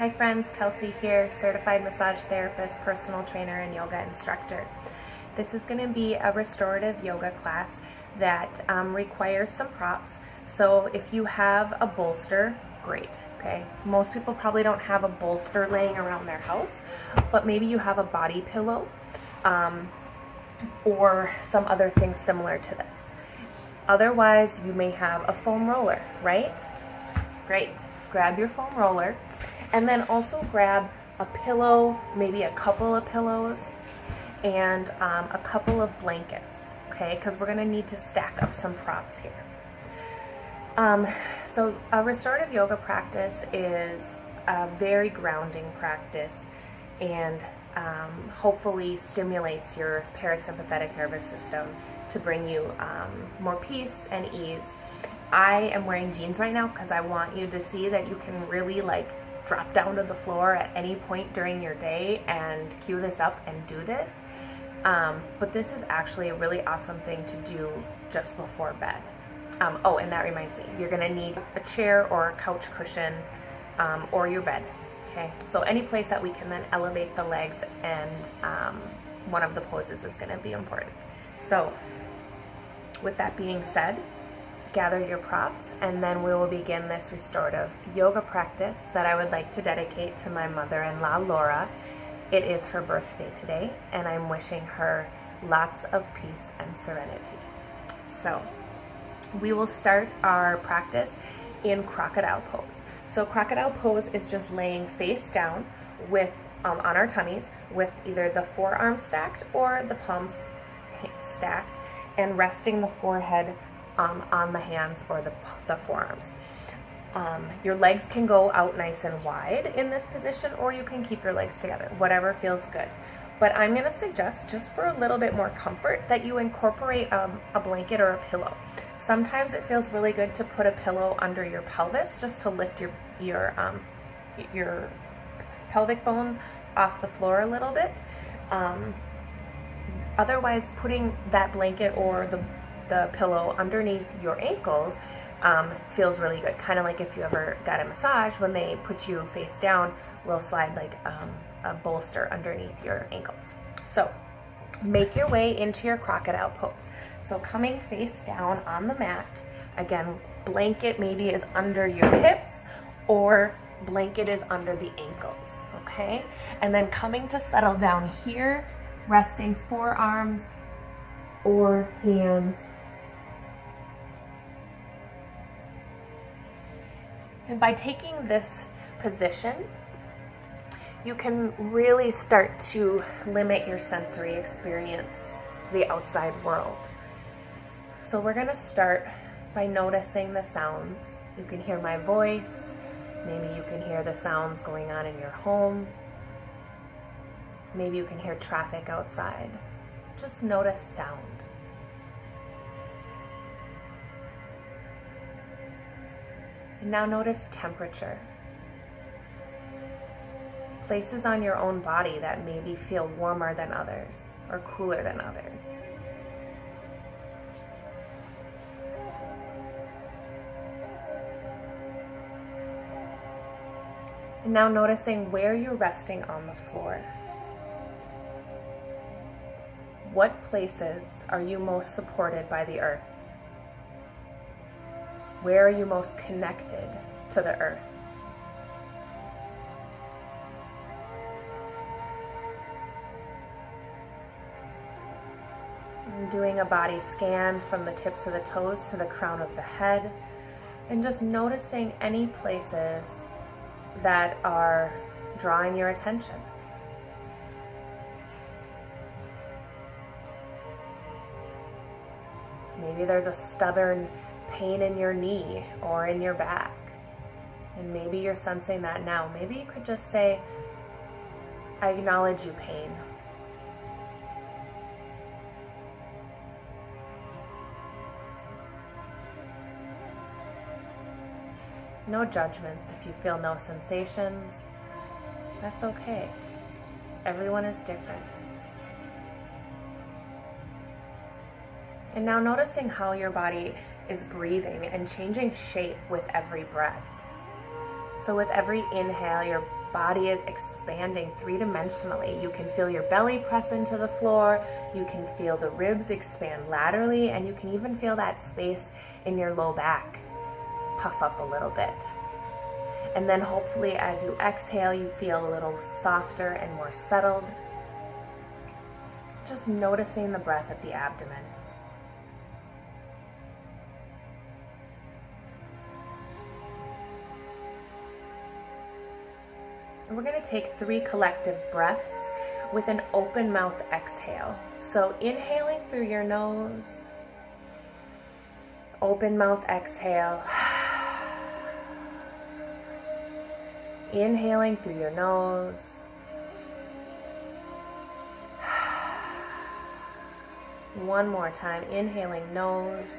Hi friends, Kelsey here, certified massage therapist, personal trainer, and yoga instructor. This is going to be a restorative yoga class that requires some props. So if you have a bolster, great, okay? Most people probably don't have a bolster laying around their house, but maybe you have a body pillow or some other things similar to this. Otherwise, you may have a foam roller, right? Great. Grab your foam roller. And then also grab a pillow, maybe a couple of pillows, and a couple of blankets, okay? Because we're going to need to stack up some props here. So a restorative yoga practice is a very grounding practice and hopefully stimulates your parasympathetic nervous system to bring you more peace and ease. I am wearing jeans right now because I want you to see that you can really drop down to the floor at any point during your day and cue this up and do this. But this is actually a really awesome thing to do just before bed. Oh, and that reminds me, you're gonna need a chair or a couch cushion or your bed, okay? So any place that we can then elevate the legs, and one of the poses is gonna be important. So with that being said, gather your props, and then we will begin this restorative yoga practice that I would like to dedicate to my mother-in-law, Laura. It is her birthday today, and I'm wishing her lots of peace and serenity. So we will start our practice in crocodile pose. So crocodile pose is just laying face down with on our tummies with either the forearms stacked or the palms stacked, and resting the forehead on the hands or the forearms. Your legs can go out nice and wide in this position, or you can keep your legs together, whatever feels good. But I'm going to suggest, just for a little bit more comfort, that you incorporate a blanket or a pillow. Sometimes it feels really good to put a pillow under your pelvis just to lift your pelvic bones off the floor a little bit. Otherwise, putting that blanket or the pillow underneath your ankles feels really good. Kind of like if you ever got a massage, when they put you face down, we'll slide a bolster underneath your ankles. So make your way into your crocodile pose. So coming face down on the mat, again, blanket maybe is under your hips or blanket is under the ankles, okay? And then coming to settle down here, resting forearms or hands. And by taking this position, you can really start to limit your sensory experience to the outside world. So we're going to start by noticing the sounds. You can hear my voice. Maybe you can hear the sounds going on in your home. Maybe you can hear traffic outside. Just notice sound. And now notice temperature. Places on your own body that maybe feel warmer than others or cooler than others. And now noticing where you're resting on the floor. What places are you most supported by the earth? Where are you most connected to the earth? And doing a body scan from the tips of the toes to the crown of the head, and just noticing any places that are drawing your attention. Maybe there's a stubborn pain in your knee or in your back, and maybe you're sensing that now. Maybe you could just say, I acknowledge you, pain. No judgments if you feel no sensations. That's okay. Everyone is different. And now noticing how your body is breathing and changing shape with every breath. So with every inhale, body is expanding three-dimensionally. You can feel your belly press into the floor, you can feel the ribs expand laterally, and you can even feel that space in your low back puff up a little bit. And then hopefully as you exhale, you feel a little softer and more settled. Just noticing the breath at the abdomen. And we're going to take 3 collective breaths with an open mouth exhale. So inhaling through your nose, open mouth exhale. Inhaling through your nose. One more time, inhaling nose,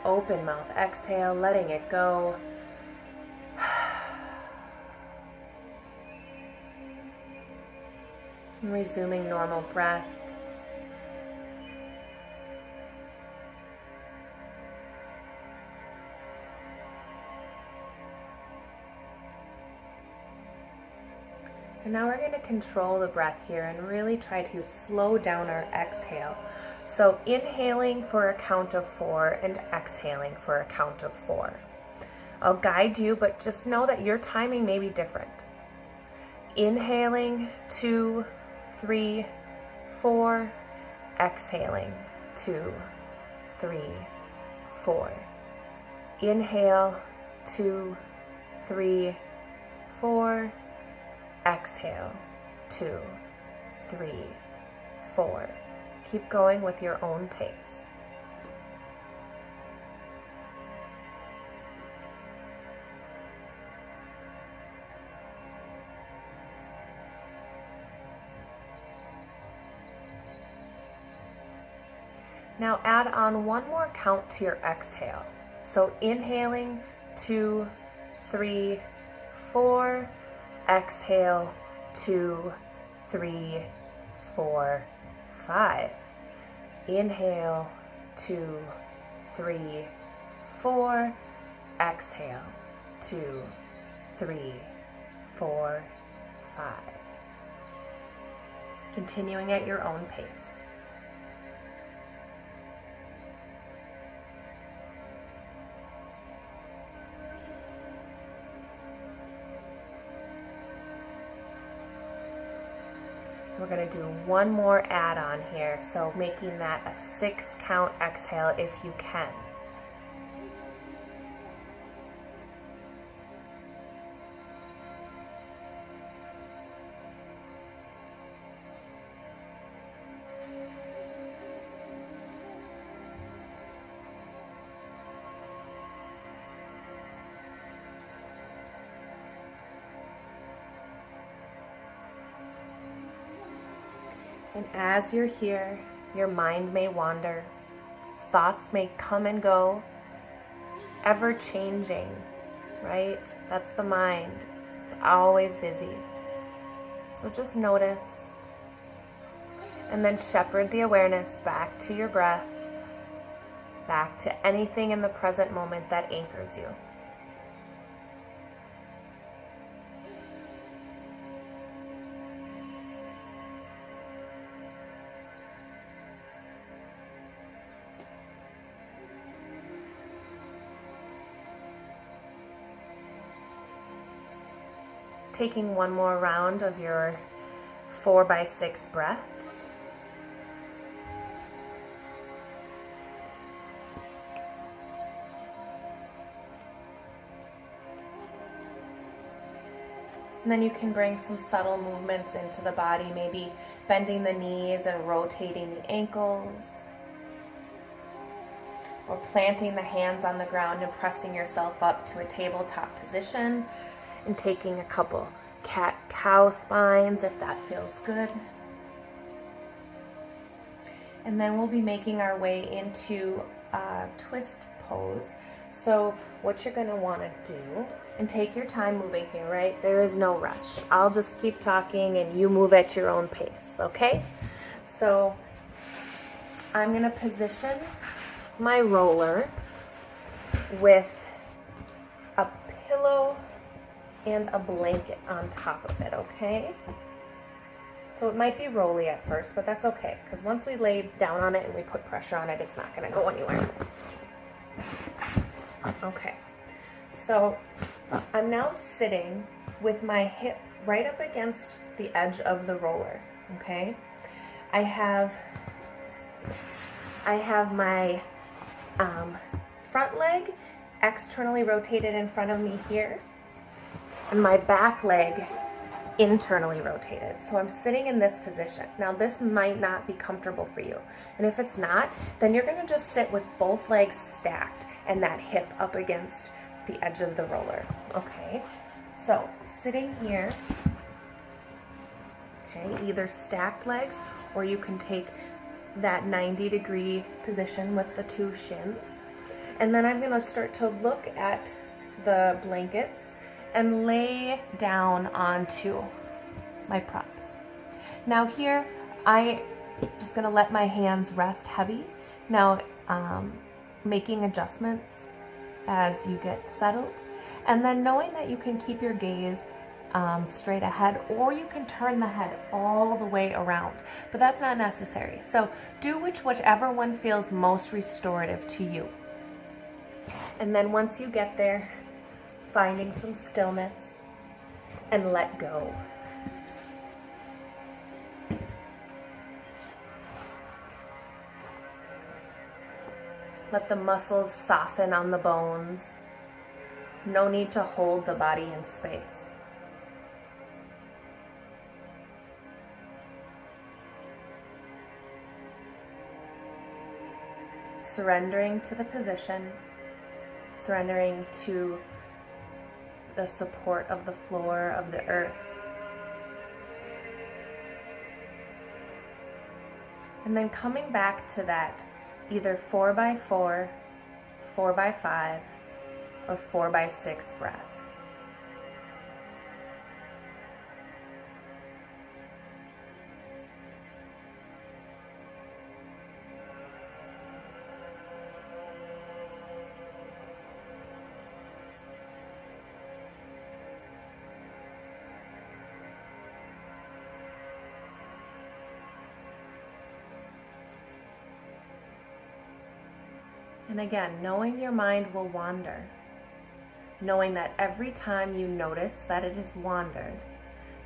open mouth exhale, letting it go. And resuming normal breath. And now we're going to control the breath here and really try to slow down our exhale. So inhaling for a count of 4 and exhaling for a count of 4. I'll guide you, but just know that your timing may be different. Inhaling 2, 3, 4. Exhaling 2, 3, 4. Inhale 2, 3, 4. Exhale 2, 3, 4. Keep going with your own pace. Now add on one more count to your exhale. So inhaling 2, 3, 4. Exhale 2, 3, 4, 5. Inhale 2, 3, 4. Exhale 2, 3, 4, 5. Continuing at your own pace. We're going to do one more add-on here, so making that a 6 count exhale if you can. And as you're here, your mind may wander, thoughts may come and go, ever changing, right? That's the mind. It's always busy. So just notice, and then shepherd the awareness back to your breath, back to anything in the present moment that anchors you. Taking one more round of your 4x6 breath. And then you can bring some subtle movements into the body, maybe bending the knees and rotating the ankles, or planting the hands on the ground and pressing yourself up to a tabletop position. And taking a couple cat-cow spines if that feels good. And then we'll be making our way into a twist pose. So what you're going to want to do, and take your time moving here, right? There is no rush. I'll just keep talking and you move at your own pace, okay? So I'm going to position my roller with a pillow and a blanket on top of it, okay? So it might be rolly at first, but that's okay, because once we lay down on it and we put pressure on it, it's not going to go anywhere. Okay, so I'm now sitting with my hip right up against the edge of the roller, okay? I have my front leg externally rotated in front of me here, and my back leg internally rotated. So I'm sitting in this position. Now this might not be comfortable for you, and if it's not, then you're gonna just sit with both legs stacked and that hip up against the edge of the roller, okay? So sitting here, okay, either stacked legs, or you can take that 90-degree position with the two shins. And then I'm going to start to look at the blankets and lay down onto my props. Now here, I'm just going to let my hands rest heavy. Now, making adjustments as you get settled. And then knowing that you can keep your gaze straight ahead, or you can turn the head all the way around, but that's not necessary. So do whichever one feels most restorative to you. And then once you get there, finding some stillness and let go. Let the muscles soften on the bones. No need to hold the body in space. Surrendering to the position, surrendering to the support of the floor, of the earth. And then coming back to that either 4x4, 4x5, or 4x6 breath. And again, knowing your mind will wander, knowing that every time you notice that it has wandered,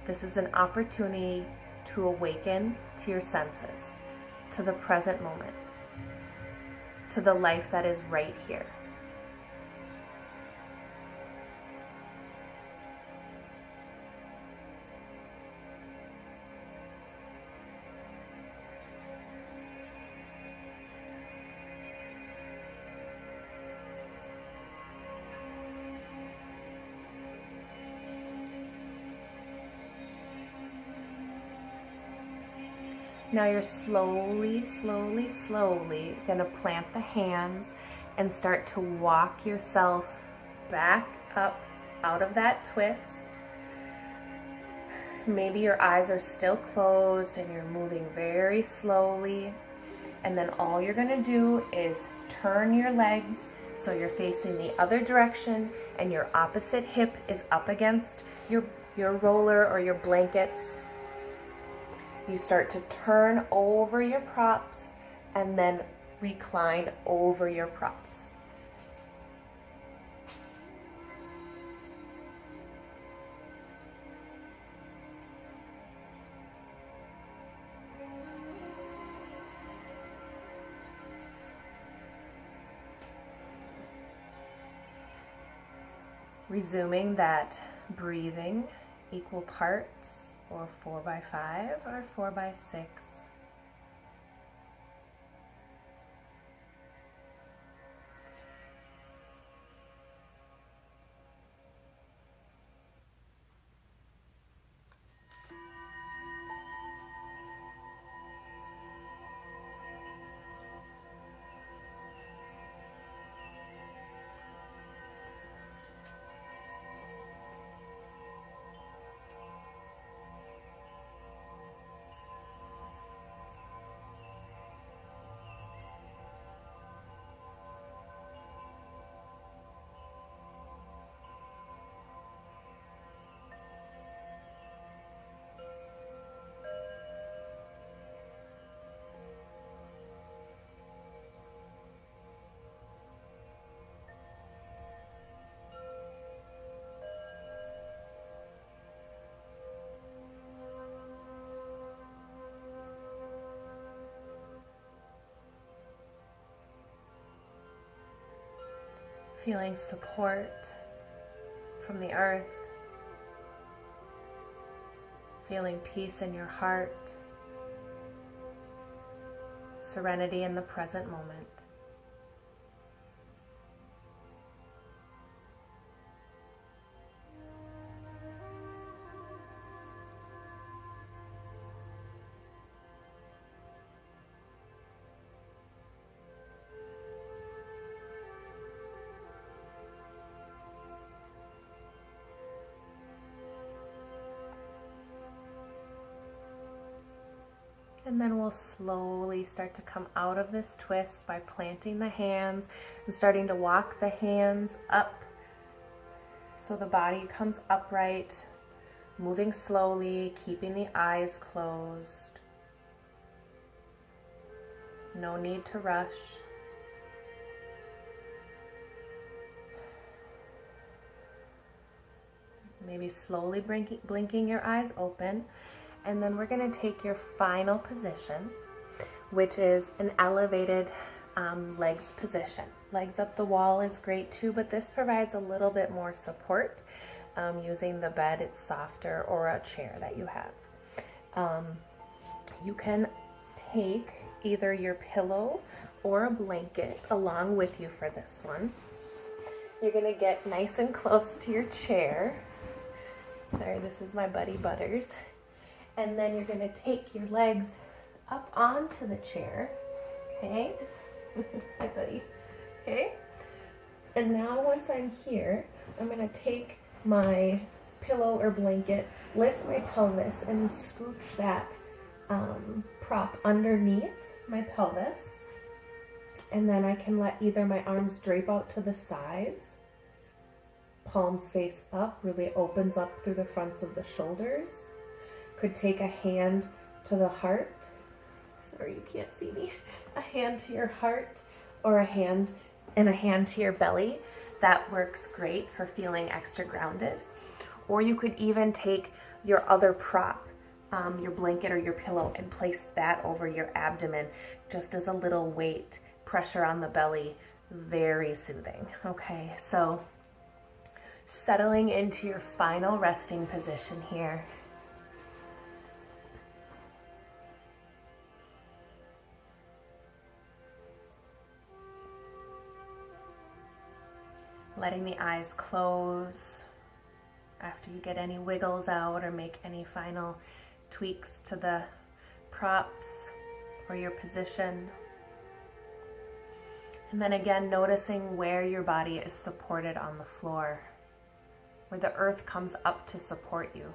this is an opportunity to awaken to your senses, to the present moment, to the life that is right here. Now you're slowly going to plant the hands and start to walk yourself back up out of that twist. Maybe your eyes are still closed and you're moving very slowly. And then all you're going to do is turn your legs so you're facing the other direction and your opposite hip is up against your roller or your blankets. You start to turn over your props and then recline over your props. Resuming that breathing, equal parts, or 4x5 or 4x6. Feeling support from the earth, feeling peace in your heart, serenity in the present moment. And then we'll slowly start to come out of this twist by planting the hands and starting to walk the hands up so the body comes upright, moving slowly, keeping the eyes closed. No need to rush. Maybe slowly blinking your eyes open. And then we're going to take your final position, which is an elevated legs position. Legs up the wall is great too, but this provides a little bit more support using the bed. It's softer, or a chair that you have. You can take either your pillow or a blanket along with you for this one. You're going to get nice and close to your chair. Sorry, this is my buddy Butters. And then you're going to take your legs up onto the chair, okay? Hi, buddy. Okay? And now once I'm here, I'm going to take my pillow or blanket, lift my pelvis, and scooch that prop underneath my pelvis. And then I can let either my arms drape out to the sides, palms face up, really opens up through the fronts of the shoulders. Could take a hand to the heart. Sorry, you can't see me. A hand to your heart, or a hand to your belly. That works great for feeling extra grounded. Or you could even take your other prop, your blanket or your pillow, and place that over your abdomen just as a little weight, pressure on the belly. Very soothing. Okay, so settling into your final resting position here. Letting the eyes close after you get any wiggles out or make any final tweaks to the props or your position. And then again, noticing where your body is supported on the floor, where the earth comes up to support you.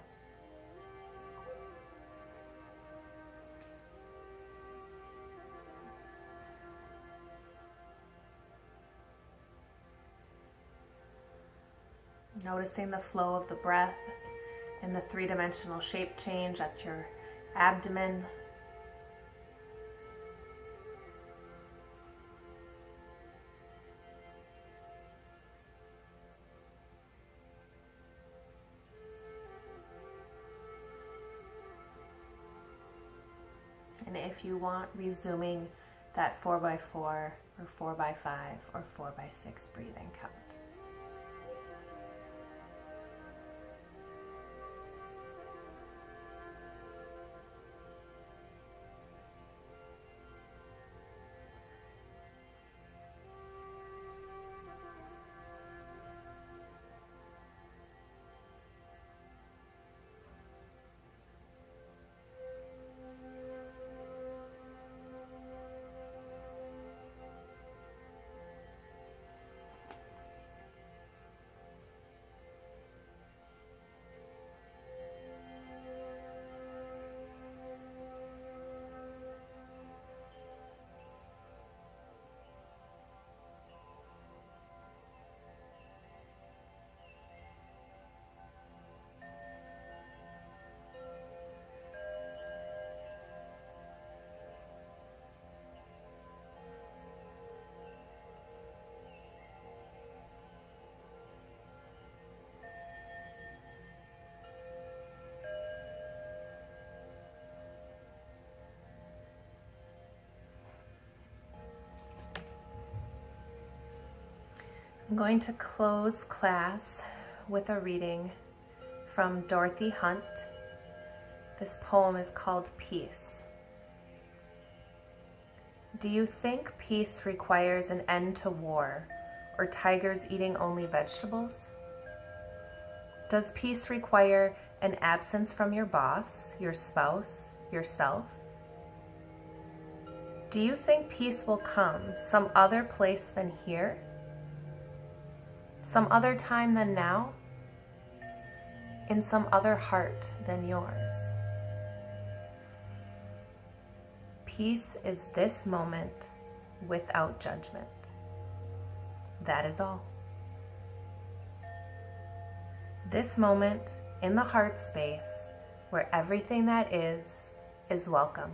Noticing the flow of the breath and the three-dimensional shape change at your abdomen. And if you want, resuming that 4x4 or 4x5 or 4x6 breathing count. I'm going to close class with a reading from Dorothy Hunt. This poem is called Peace. Do you think peace requires an end to war, or tigers eating only vegetables? Does peace require an absence from your boss, your spouse, yourself? Do you think peace will come some other place than here? Some other time than now? In some other heart than yours? Peace is this moment without judgment. That is all. This moment in the heart space where everything that is welcome.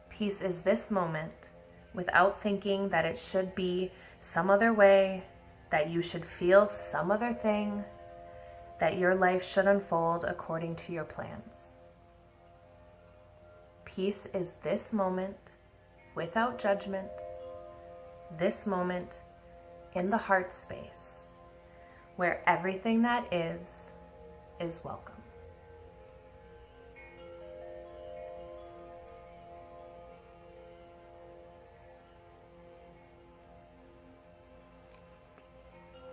Peace is this moment without thinking that it should be some other way, that you should feel some other thing, that your life should unfold according to your plans. Peace is this moment without judgment, this moment in the heart space where everything that is welcome.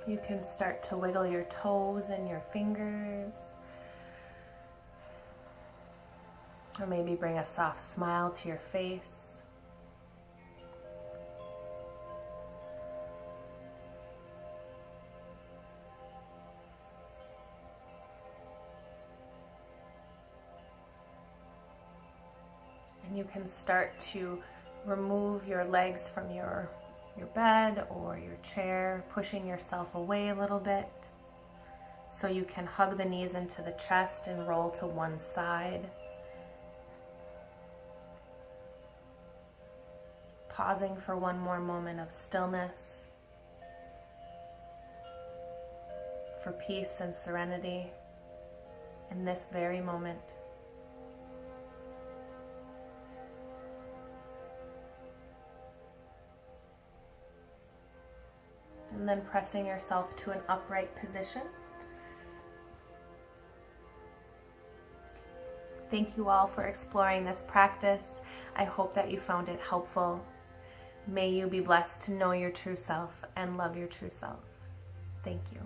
You can start to wiggle your toes and your fingers, or maybe bring a soft smile to your face. And you can start to remove your legs from your bed or your chair, pushing yourself away a little bit so you can hug the knees into the chest and roll to one side. Pausing for one more moment of stillness, for peace and serenity in this very moment. And then pressing yourself to an upright position. Thank you all for exploring this practice. I hope that you found it helpful. May you be blessed to know your true self and love your true self. Thank you.